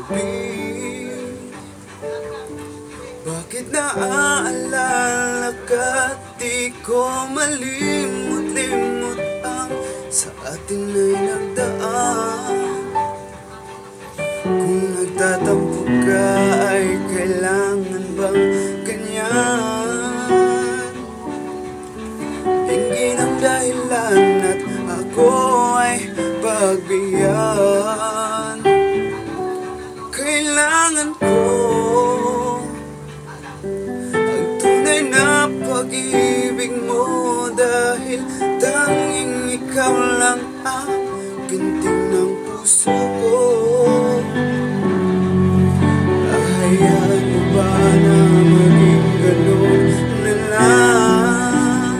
pag-ibig. Bakit naaalala ka't di ko malimot-limot ang sa atin ay nagdaan? Kung nagtatampo ka ay kailangan bang ganyan? Hingin ang dahilan at ako ay pagbigyan. Kailangan ko ang tunay na pag-ibig mo, dahil tanging ikaw lang ang ginting ng puso ko. Hayaan mo ba na maging ganun na lang?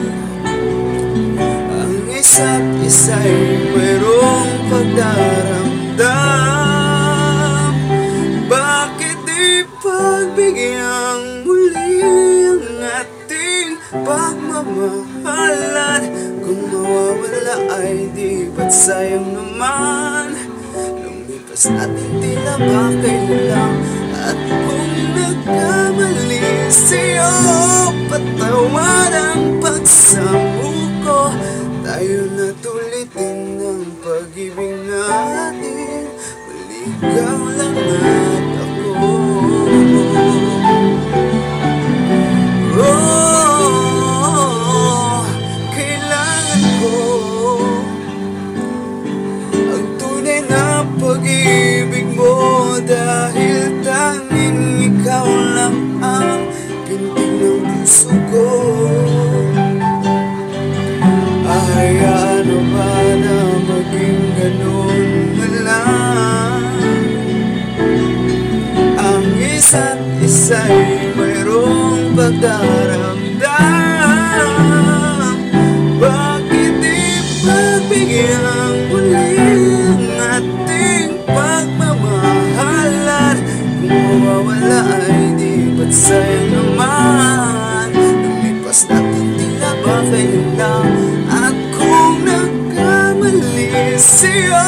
Ang isa't isa'y mayroong pagdaramdam. Bakit di pagbigyang muli ang ating pagmamahalan? Kung mawawala ay di ba't sayang naman? Lumipas natin tila ba kailan lang? At kung nagkamali sa'yo, patawad ang pagsamuko. Tayo na tulitin ang pag-ibig natin, muli ikaw lang at ako. Oh, kailangan ko ang tunay na pag-ibig mo, dahil tanging ikaw lang ang ginting ng puso ko. Hayaan mo ba na maging ganun na lang? Ang isa't isa'y mayroong pagdaramdam. Bakit di pagbigyang muli ang ating pagmamahalan? Kung mawawala ay di ba't sayang naman? Lumipas natin tila ba kailan lang? At kung nagkamali sa'yo,